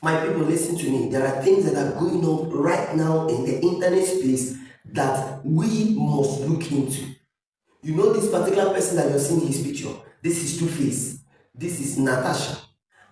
My people, listen to me. There are things that are going on right now in the internet space that we must look into. You know this particular person that you're seeing his picture? This is Tuface. This is Natasha.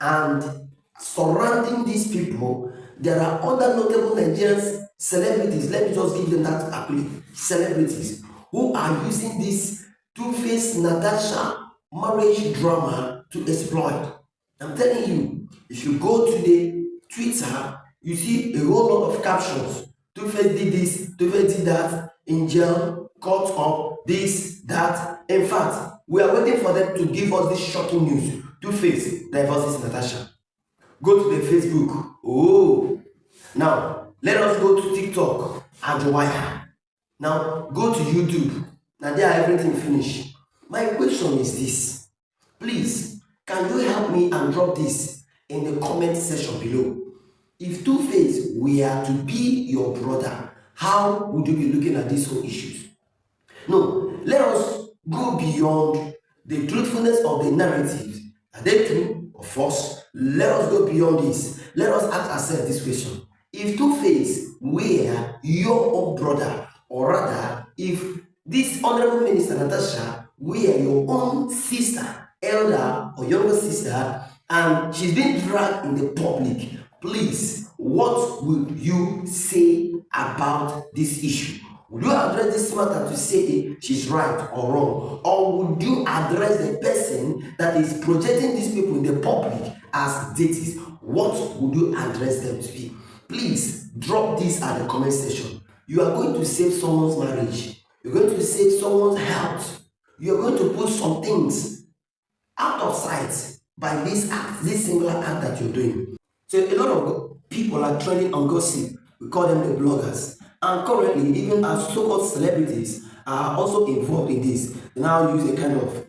And surrounding these people, there are other notable Nigerian celebrities. Let me just give them that accolade. Celebrities who are using this Tuface Natasha marriage drama to exploit. I'm telling you, if you go to the Twitter, you see a whole lot of captions. Tuface did this, Tuface did that, in jail, caught up, this, that. In fact, we are waiting for them to give us this shocking news. Tuface divorces Natasha. Go to the Facebook. Oh, now let us go to TikTok. Ajowaya. Now go to YouTube. Now there everything finished. My question is this. Please, can you help me and drop this in the comment section below? If Tuface were to be your brother, how would you be looking at these whole issues? No, let us go beyond the truthfulness of the narrative. Are they true or false? Let us go beyond this. Let us ask ourselves this question. If Tuface were your own brother, or rather, if this Honorable Minister Natasha were your own sister, elder or younger sister, and she's being dragged in the public, please, what would you say about this issue? Would you address this matter to say she's right or wrong? Or would you address the person that is projecting these people in the public as deities? What would you address them to be? Please drop this at the comment section. You are going to save someone's marriage. You're going to save someone's health. You're going to put some things out of sight by this act, this singular act that you're doing. So a lot of people are trending on gossip. We call them the bloggers. And currently, even as so-called celebrities are also involved in this. They now use a kind of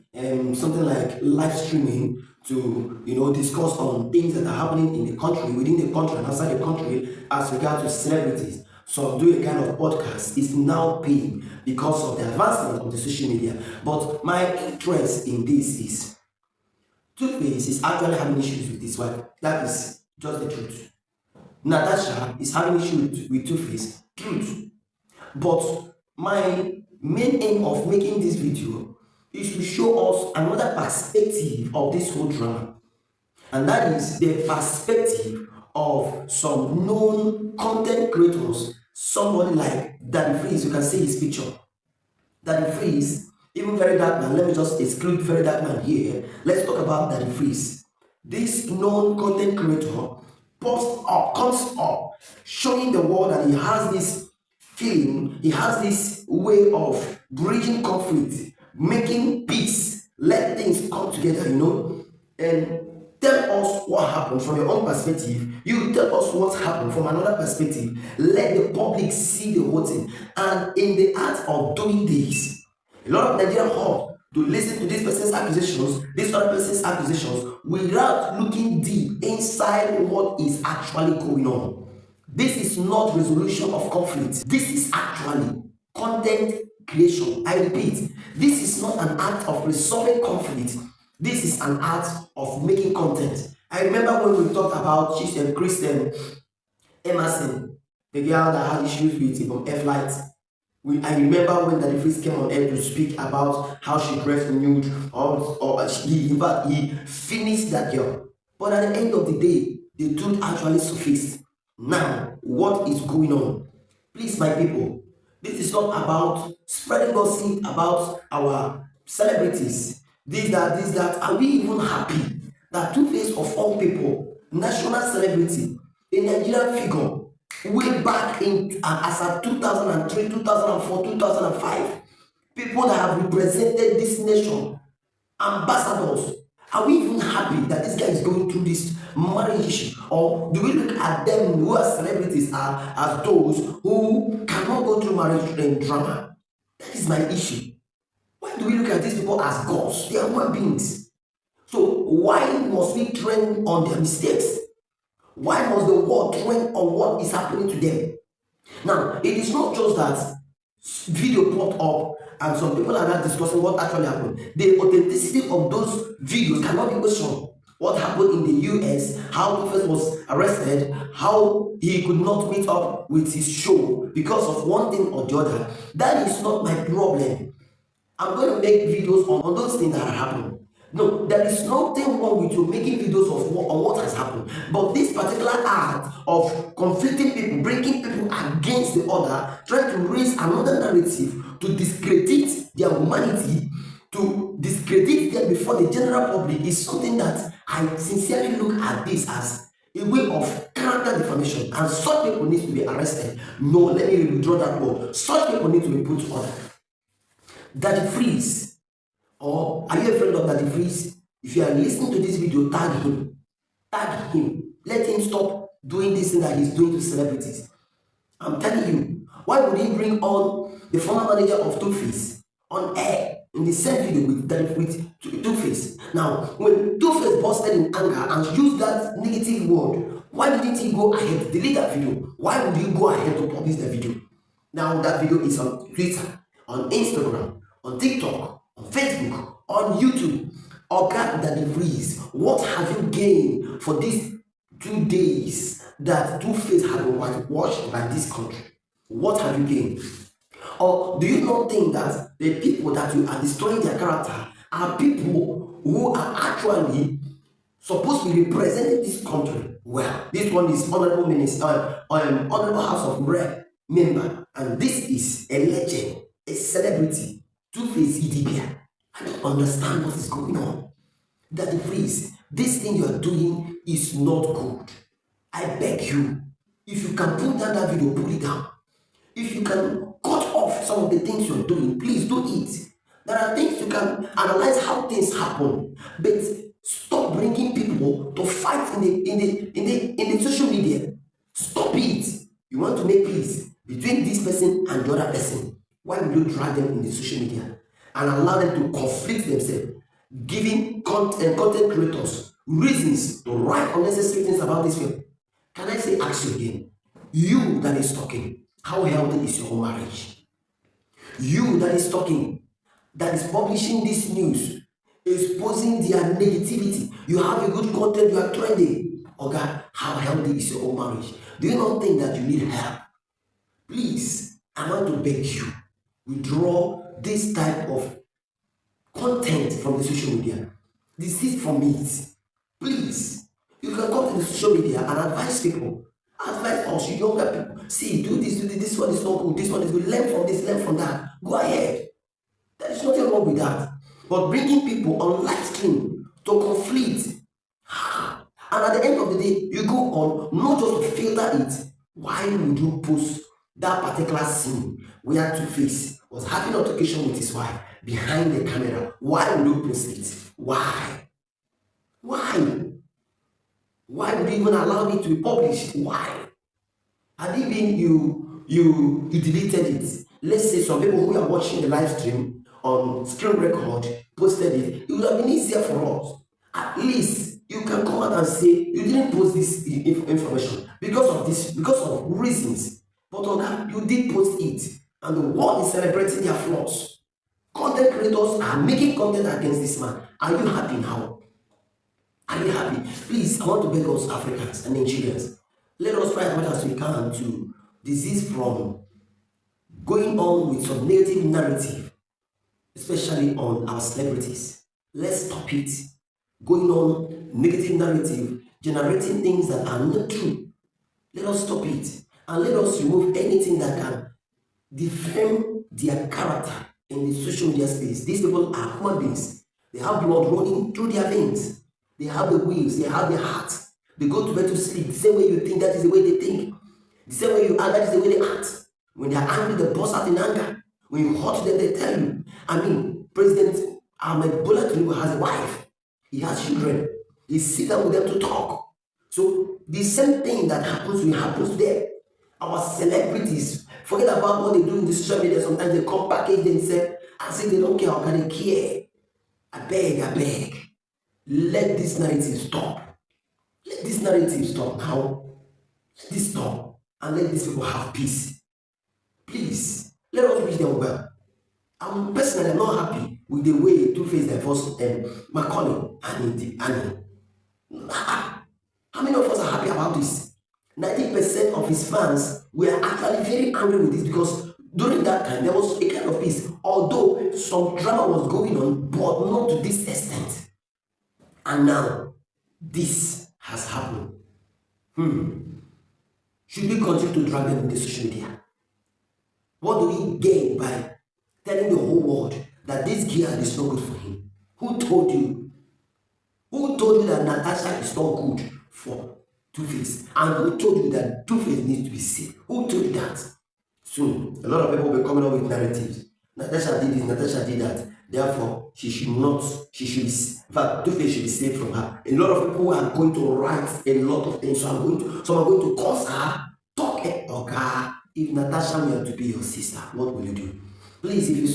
something like live streaming to discuss on things that are happening in the country, within the country and outside the country as regards to celebrities. So do a kind of podcast is now paying because of the advancement of the social media. But my interest in this is Tuface is actually having issues with his wife. That is just the truth. Natasha is having issues with Tuface. Truth. But my main aim of making this video is to show us another perspective of this whole drama. And that is the perspective of some known content creators. Somebody like Daddy Freeze, you can see his picture. Daddy Freeze, even Very Dark Man, let me just exclude Very Dark Man here. Let's talk about Daddy Freeze. This known content creator comes up, showing the world that he has this feeling, he has this way of bridging conflict, making peace, let things come together, and tell us what happened from your own perspective. You tell us what happened from another perspective. Let the public see the whole thing. And in the act of doing this, a lot of Nigerian hope to listen to this person's accusations, this other person's accusations, without looking deep inside what is actually going on. This is not resolution of conflict. This is actually content creation. I repeat, this is not an act of resolving conflict. This is an act of making content. I remember when we talked about Christian Emerson, the girl that had issues with F-Light. I remember when Daddy Freeze came on air to speak about how she dressed nude, he finished that girl. But at the end of the day, the truth actually surfaced. Now, what is going on? Please, my people, this is not about spreading gossip about our celebrities. This, that. Are we even happy that Tuface of all people, national celebrity, a Nigerian figure, way back in as at 2003, 2004, 2005, people that have represented this nation, ambassadors, are we even happy that this guy is going through this marriage issue? Or do we look at them who are celebrities as those who cannot go through marriage and drama? That is my issue. Why do we look at these people as gods? They are human beings. So why must we trend on their mistakes? Why must the world trend on what is happening to them? Now, it is not just that video popped up and some people are not discussing what actually happened. The authenticity of those videos cannot be questioned. what happened in the US, how Tuface was arrested, how he could not meet up with his show because of one thing or the other. That is not my problem. I'm going to make videos on those things that are happening. No, there is nothing wrong with you making videos on what has happened. But this particular act of conflicting people, breaking people against the other, trying to raise another narrative to discredit their humanity, to discredit them before the general public is something that I sincerely look at this as a way of character defamation, and such people need to be arrested. No, let me withdraw that word. Such people need to be put to order. Daddy Freeze, or are you a friend of Daddy Freeze? If you are listening to this video, tag him. Tag him. Let him stop doing this thing that he's doing to celebrities. I'm telling you, why would he bring on the former manager of Tuface on air in the same video with Tuface? Now, when Tuface busted in anger and used that negative word, why didn't he go ahead to delete that video? Why would he go ahead to publish the video? Now that video is on Twitter, on Instagram, on TikTok, on Facebook, on YouTube. Oga Daddy Freeze, what have you gained for these 2 days that Tuface has been whitewashed by this country? What have you gained? Or do you not think that the people that you are destroying their character are people who are actually supposed to be representing this country? Well, this one is Honorable Minister, Honorable House of Rep member, and this is a legend, a celebrity, Tuface Idibia. I don't understand what is going on. Daddy Freeze, this thing you are doing is not good. I beg you, if you can put down that video, put it down. If you can cut off some of the things you're doing, please do it. There are things you can analyze how things happen, but stop bringing people to fight in the social media. Stop it. You want to make peace between this person and the other person. Why will you drag them in the social media and allow them to conflict themselves, giving content creators reasons to write unnecessary things about this film? Can I say, ask you again, you that is talking, how healthy is your marriage? You that is talking, that is publishing this news, exposing their negativity, you have a good content, you are trending. Oh God, how healthy is your own marriage? Do you not think that you need help? Please, I want to beg you, withdraw this type of content from the social media. Desist from it. Please, you can come to the social media and advise people. Advise us, you younger people. See, do this one is not good, this one is good. Learn from this, learn from that. Go ahead. There is nothing wrong with that. But bringing people on live stream to conflict, and at the end of the day, you go on not just to filter it. Why would you post that particular scene where Tuface was having an altercation with his wife behind the camera? Why would you post it? Why? Why? Why would you even allow it to be published? Why? Had it been you deleted it, let's say some people who are watching the live stream on screen record posted it would have been easier for us. At least you can come out and say you didn't post this information because of reasons. But on that, you did post it, and the world is celebrating their flaws. Content creators are making content against this man. Are you happy now? Are you happy? Please, I want to beg us Africans and Nigerians, let us try as much as we can to desist from going on with some negative narrative, especially on our celebrities. Let's stop it. Going on negative narrative, generating things that are not true. Let us stop it, and let us remove anything that can defame their character in the social media space. These people are human beings. They have blood running through their veins. They have the wheels, they have the heart. They go to bed to sleep. The same way you think, that is the way they think. The same way you act, that is the way they act. When they are angry, they burst out in anger. When you hurt them, they tell you. I mean, President Ahmed Bola Tinubu has a wife. He has children. He sits down with them to talk. So the same thing that happens will happen to them. Our celebrities, forget about what they do in the social media. Sometimes they come package themselves as if they don't care or can they care. I beg. Let this narrative stop. Let this narrative stop now. Let this stop. And let these people have peace. Please, let us wish them well. I'm personally not happy with the way Tuface divorced Macaulay and Annie. How many of us are happy about this? 90% of his fans were actually very angry with this because during that time there was a kind of peace. Although some drama was going on, but not to this extent. And now this has happened. Should we continue to drag them in the social media? What do we gain by telling the whole world that this girl is not good for him? Who told you? Who told you that Natasha is not good for Tuface? And who told you that Tuface needs to be sick? Who told you that? Soon, a lot of people will be coming up with narratives. Natasha did this, Natasha did that. Therefore, she should, in fact, Tuface should be saved from her. A lot of people are going to write a lot of things. Some are going to curse her, talk it, okay. If Natasha were to be your sister, what will you do? Please, if you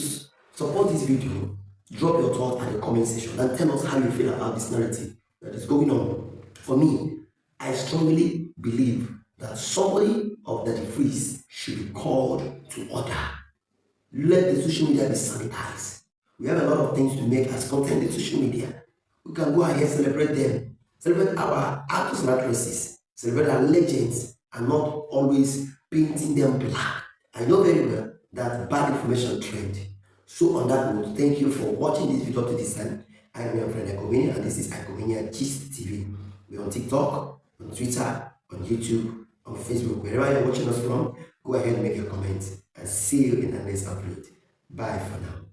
support this video, drop your thoughts at the comment section and tell us how you feel about this narrative that is going on. For me, I strongly believe that somebody of the Freeze should be called to order. Let the social media be sanitized. We have a lot of things to make as content in social media. We can go ahead and celebrate them, celebrate our actors and actresses, celebrate our legends, and not always painting them black. I know very well that bad information trend. So on that note, thank you for watching this video to this time. I am your friend Icomania, and this is Icomania Gist TV. We're on TikTok, on Twitter, on YouTube, on Facebook. Wherever you're watching us from, go ahead and make your comments. And see you in the next upload. Bye for now.